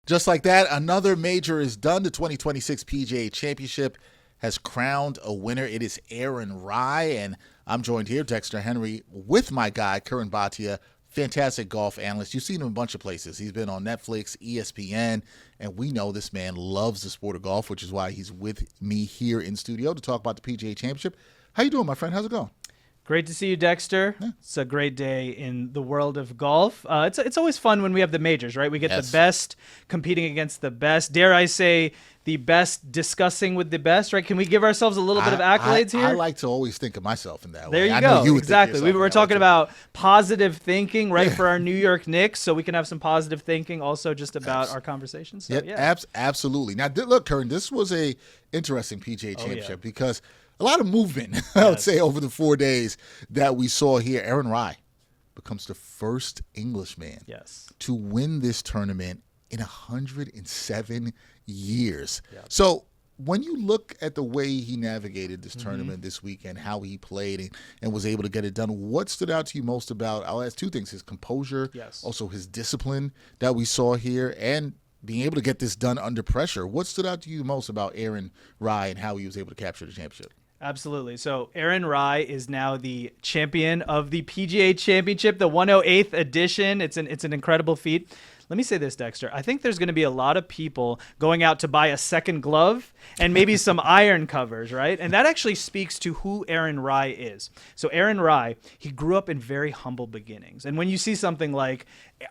Just like that, another major is done. The 2026 PGA Championship has crowned a winner. It is Aaron Rai, and I'm joined here, Dexter Henry, with my guy, Curran Bhatia, fantastic golf analyst. You've seen him in a bunch of places. He's been on Netflix, ESPN, and we know this man loves the sport of golf, which is why he's with me here in studio to talk about the PGA Championship. How you doing, my friend? How's it going? Great to see you, Dexter. Yeah. It's a great day in the world of golf. It's always fun when we have the majors, right? We get the best competing against the best. Dare I say, the best discussing with the best, right? Can we give ourselves a little bit of accolades here? I like to always think of myself in that way. There you go. Exactly. We were talking about positive thinking, right, for our New York Knicks, so we can have some positive thinking also just about our conversations. So, absolutely. Now, look, Curran, this was a interesting PGA Championship because a lot of movement, I would say, over the 4 days that we saw here. Aaron Rai becomes the first Englishman to win this tournament in 107 years. Yep. So when you look at the way he navigated this tournament this weekend, how he played and was able to get it done, what stood out to you most about, I'll ask two things, his composure, also his discipline that we saw here, and being able to get this done under pressure. What stood out to you most about Aaron Rai and how he was able to capture the championship? Absolutely. So Aaron Rai is now the champion of the PGA Championship, the 108th edition. It's an incredible feat. Let me say this, Dexter. I think there's going to be a lot of people going out to buy a second glove and maybe some iron covers, right? And that actually speaks to who Aaron Rai is. So Aaron Rai, he grew up in very humble beginnings. And when you see something like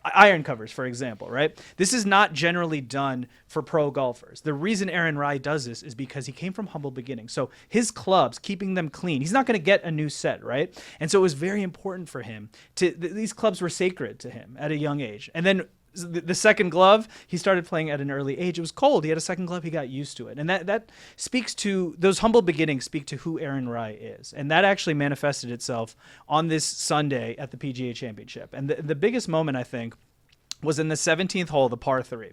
iron covers, for example, right? This is not generally done for pro golfers. The reason Aaron Rai does this is because he came from humble beginnings. So his clubs, keeping them clean, he's not going to get a new set, right? And so it was very important for him these clubs were sacred to him at a young age. And then the second glove, he started playing at an early age. It was cold. He had a second glove. He got used to it. And that speaks to, those humble beginnings speak to who Aaron Rai is. And that actually manifested itself on this Sunday at the PGA Championship. And the biggest moment, I think, was in the 17th hole, the par 3.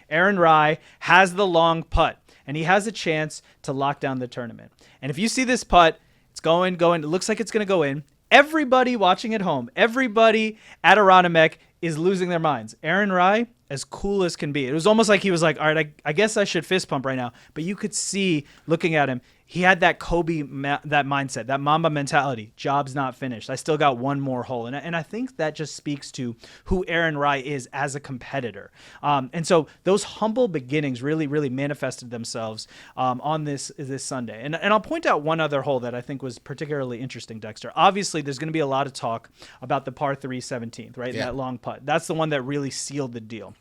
Aaron Rai has the long putt, and he has a chance to lock down the tournament. And if you see this putt, it's going. It looks like it's going to go in. Everybody watching at home, everybody at Aronimink is losing their minds. Aaron Rai, as cool as can be. It was almost like he was like, all right, I guess I should fist pump right now. But you could see, looking at him, he had that Kobe, that mindset, that Mamba mentality. Job's not finished. I still got one more hole. And I think that just speaks to who Aaron Rai is as a competitor. And so those humble beginnings really, really manifested themselves on this Sunday. And I'll point out one other hole that I think was particularly interesting, Dexter. Obviously, there's going to be a lot of talk about the par 3 17th, right? Yeah. That long putt. That's the one that really sealed the deal.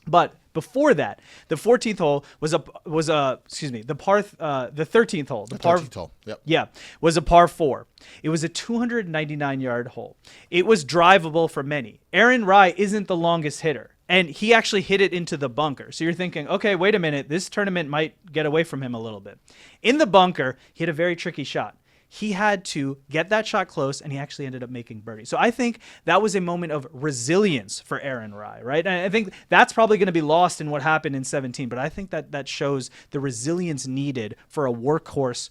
But before that, the 14th hole was the 13th hole. The 13th hole. Yep. Yeah, was a par 4. It was a 299-yard hole. It was drivable for many. Aaron Rai isn't the longest hitter, and he actually hit it into the bunker. So you're thinking, okay, wait a minute, this tournament might get away from him a little bit. In the bunker, he hit a very tricky shot. He had to get that shot close, and he actually ended up making birdie. So I think that was a moment of resilience for Aaron Rai, right? And I think that's probably going to be lost in what happened in 17, but I think that shows the resilience needed for a workhorse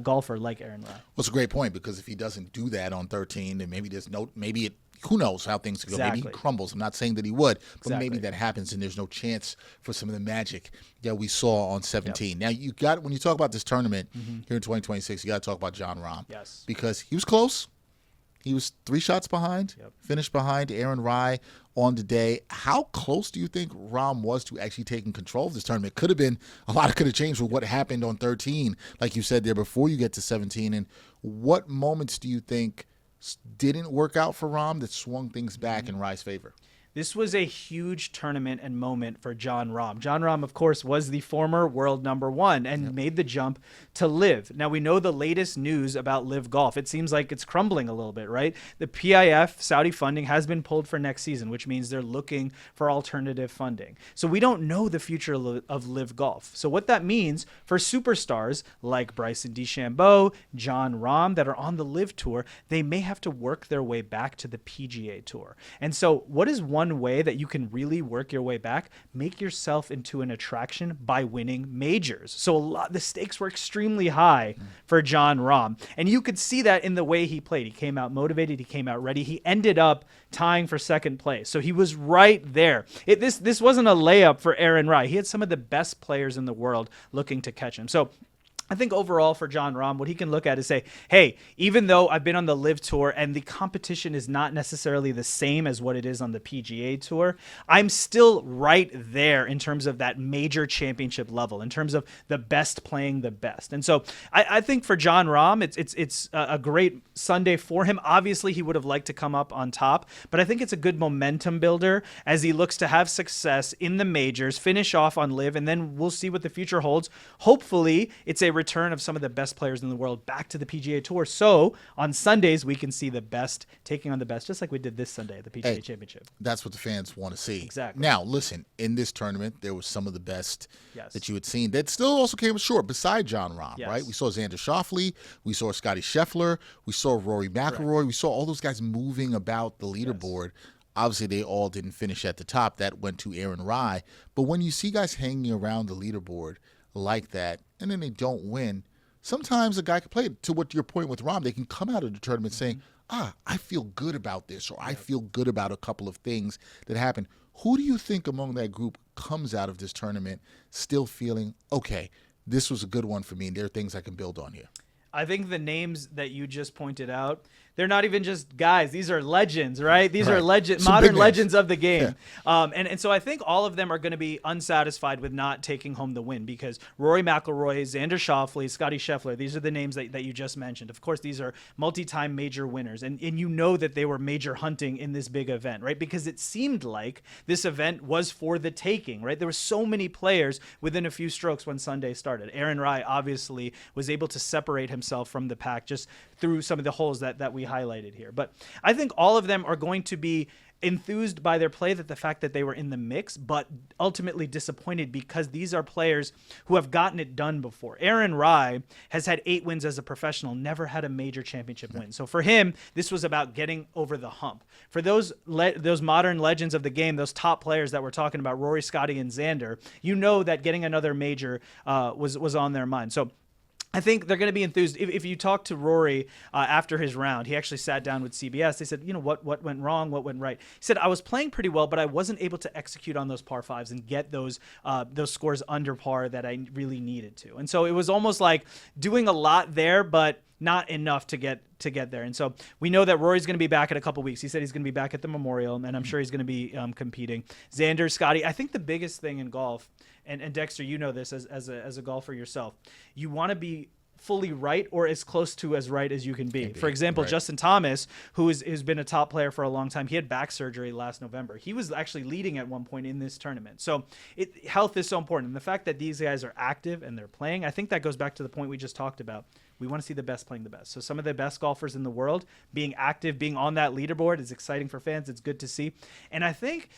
golfer like Aaron Rai. Well, it's a great point, because if he doesn't do that on 13, then who knows how things could go. Maybe he crumbles. I'm not saying that he would, but maybe that happens and there's no chance for some of the magic that we saw on 17. Yep. Now, when you talk about this tournament here in 2026, you got to talk about Jon Rahm. Yes. Because he was close. He was 3 shots behind, finished behind Aaron Rai on the day. How close do you think Rahm was to actually taking control of this tournament? A lot could have changed with what happened on 13, like you said there, before you get to 17. And what moments do you think didn't work out for Rahm that swung things back in Rai's favor? This was a huge tournament and moment for Jon Rahm. Jon Rahm, of course, was the former world #1 and made the jump to LIV. Now, we know the latest news about LIV Golf. It seems like it's crumbling a little bit, right? The PIF Saudi funding has been pulled for next season, which means they're looking for alternative funding. So we don't know the future of LIV Golf. So what that means for superstars like Bryson DeChambeau, Jon Rahm that are on the LIV Tour, they may have to work their way back to the PGA Tour. And so what is one one way that you can really work your way back, make yourself into an attraction by winning majors. So the stakes were extremely high for Jon Rahm. And you could see that in the way he played. He came out motivated. He came out ready. He ended up tying for second place. So he was right there. This wasn't a layup for Aaron Rai. He had some of the best players in the world looking to catch him. So I think overall for Jon Rahm, what he can look at is say, hey, even though I've been on the LIV Tour and the competition is not necessarily the same as what it is on the PGA Tour, I'm still right there in terms of that major championship level, in terms of the best playing the best. And so I think for Jon Rahm, it's a great Sunday for him. Obviously, he would have liked to come up on top, but I think it's a good momentum builder as he looks to have success in the majors, finish off on LIV, and then we'll see what the future holds. Hopefully, it's a return of some of the best players in the world back to the PGA Tour. So on Sundays, we can see the best taking on the best, just like we did this Sunday at the PGA Championship. That's what the fans want to see. Exactly. Now, listen, in this tournament, there was some of the best Yes. that you had seen that still also came short beside Jon Rahm, Yes. right? We saw Xander Schauffele. We saw Scotty Scheffler. We saw Rory McIlroy. Correct. We saw all those guys moving about the leaderboard. Yes. Obviously, they all didn't finish at the top. That went to Aaron Rai. But when you see guys hanging around the leaderboard like that, and then they don't win, sometimes a guy can play, to what your point with Rahm, they can come out of the tournament saying, I feel good about this, or I feel good about a couple of things that happened. Who do you think among that group comes out of this tournament still feeling, okay, this was a good one for me, and there are things I can build on here? I think the names that you just pointed out, they're not even just guys. These are legends, right? These are modern legends of the game. Yeah. And so I think all of them are going to be unsatisfied with not taking home the win, because Rory McIlroy, Xander Schauffele, Scotty Scheffler, these are the names that you just mentioned. Of course, these are multi-time major winners. And you know that they were major hunting in this big event, right? Because it seemed like this event was for the taking, right? There were so many players within a few strokes when Sunday started. Aaron Rai obviously was able to separate himself from the pack just through some of the holes that we highlighted here. But I think all of them are going to be enthused by their play, that the fact that they were in the mix, but ultimately disappointed because these are players who have gotten it done before. Aaron Rai has had 8 wins as a professional, never had a major championship win. So for him, this was about getting over the hump. For those modern legends of the game, those top players that we're talking about, Rory, Scotty, and Xander, you know that getting another major was on their mind. So I think they're going to be enthused. If you talk to Rory after his round, he actually sat down with CBS. They said, what went wrong? What went right? He said, I was playing pretty well, but I wasn't able to execute on those par fives and get those scores under par that I really needed to. And so it was almost like doing a lot there, but not enough to get there. And so we know that Rory's going to be back in a couple weeks. He said he's going to be back at the Memorial, and I'm sure he's going to be competing. Xander, Scotty, I think the biggest thing in golf, and Dexter, you know this as a golfer yourself, you want to be fully right or as close to as right as you can be. For example, right. Justin Thomas, who's been a top player for a long time, he had back surgery last November. He was actually leading at one point in this tournament. So health is so important. And the fact that these guys are active and they're playing, I think that goes back to the point we just talked about. We want to see the best playing the best. So some of the best golfers in the world being active, being on that leaderboard is exciting for fans. It's good to see. And I think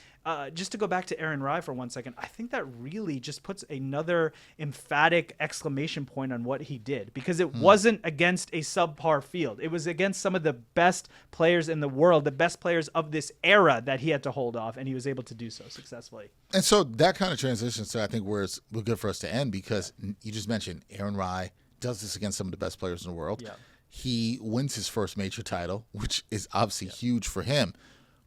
just to go back to Aaron Rai for 1 second, I think that really just puts another emphatic exclamation point on what he did, because it wasn't against a subpar field. It was against some of the best players in the world, the best players of this era that he had to hold off, and he was able to do so successfully. And so that kind of transitions to, I think, where it's good for us to end, because you just mentioned Aaron Rai does this against some of the best players in the world. Yeah. He wins his first major title, which is obviously huge for him.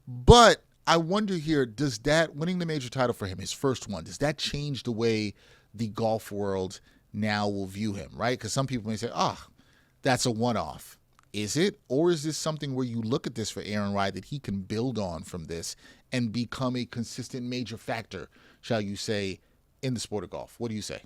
But I wonder here, does that winning the major title for him, his first one, does that change the way the golf world now will view him, right? Because some people may say, that's a one-off. Is it? Or is this something where you look at this for Aaron Rai that he can build on from this and become a consistent major factor, shall you say, in the sport of golf? What do you say?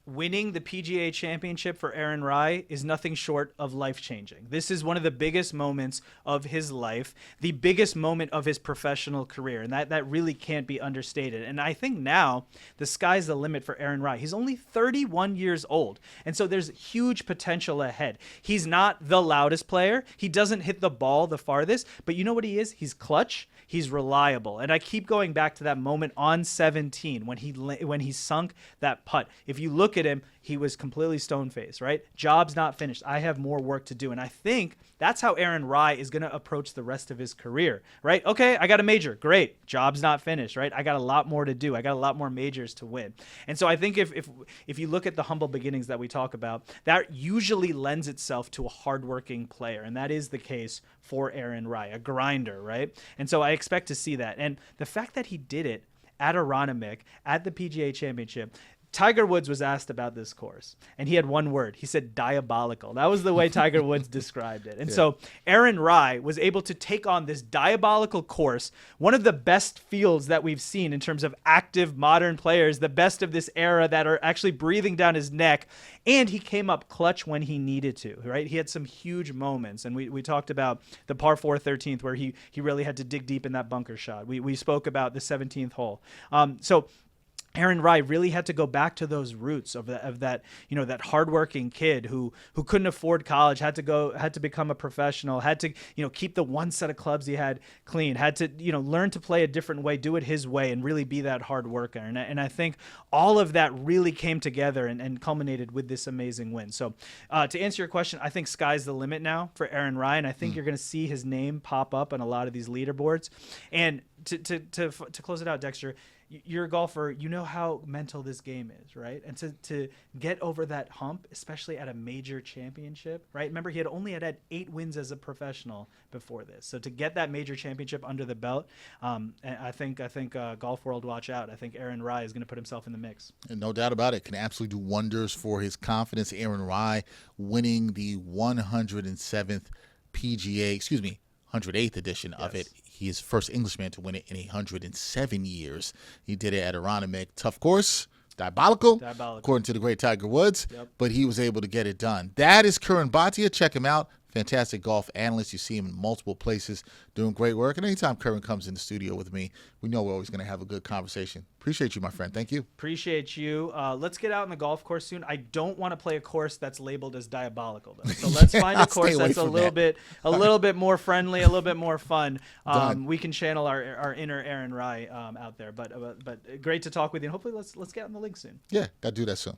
Winning the PGA Championship for Aaron Rai is nothing short of life-changing. This is one of the biggest moments of his life, the biggest moment of his professional career, and that really can't be understated. And I think now the sky's the limit for Aaron Rai. He's only 31 years old, and so there's huge potential ahead. He's not the loudest player. He doesn't hit the ball the farthest, but you know what he is? He's clutch. He's reliable. And I keep going back to that moment on 17 when he sunk that putt. If you look at him, he was completely stone-faced, right? Job's not finished. I have more work to do. And I think that's how Aaron Rai is going to approach the rest of his career, right? Okay, I got a major. Great. Job's not finished, right? I got a lot more to do. I got a lot more majors to win. And so I think if you look at the humble beginnings that we talk about, that usually lends itself to a hardworking player. And that is the case for Aaron Rai, a grinder, right? And so I expect to see that. And the fact that he did it at Aronimink, at the PGA Championship, Tiger Woods was asked about this course, and he had one word. He said diabolical. That was the way Tiger Woods described it. And so Aaron Rai was able to take on this diabolical course, one of the best fields that we've seen in terms of active modern players, the best of this era that are actually breathing down his neck. And he came up clutch when he needed to, right? He had some huge moments. And we talked about the par 4 13th where he really had to dig deep in that bunker shot. We spoke about the 17th hole. So Aaron Rai really had to go back to those roots of that, that hardworking kid who couldn't afford college, had to become a professional, had to, keep the one set of clubs he had clean, had to, learn to play a different way, do it his way, and really be that hard worker. And I think all of that really came together and culminated with this amazing win. So to answer your question, I think sky's the limit now for Aaron Rai, and I think you're going to see his name pop up on a lot of these leaderboards. And to close it out, Dexter, you're a golfer, you know how mental this game is, right? And to get over that hump, especially at a major championship, right? Remember, he had only had 8 wins as a professional before this. So to get that major championship under the belt, I think golf world, watch out. I think Aaron Rai is going to put himself in the mix. And no doubt about it, can absolutely do wonders for his confidence. Aaron Rai winning the 108th edition of it. He is the first Englishman to win it in 107 years. He did it at Aronimink. Tough course, diabolical, according to the great Tiger Woods, but he was able to get it done. That is Curran Bhatia. Check him out. Fantastic golf analyst. You see him in multiple places doing great work. And anytime Curran comes in the studio with me, we know we're always going to have a good conversation. Appreciate you, my friend. Thank you. Appreciate you. Let's get out on the golf course soon. I don't want to play a course that's labeled as diabolical, though. So let's find a course that's a little bit more friendly, a little bit more fun. We can channel our inner Aaron Rai out there. But great to talk with you. And hopefully let's get out in the league soon. Yeah, got to do that soon.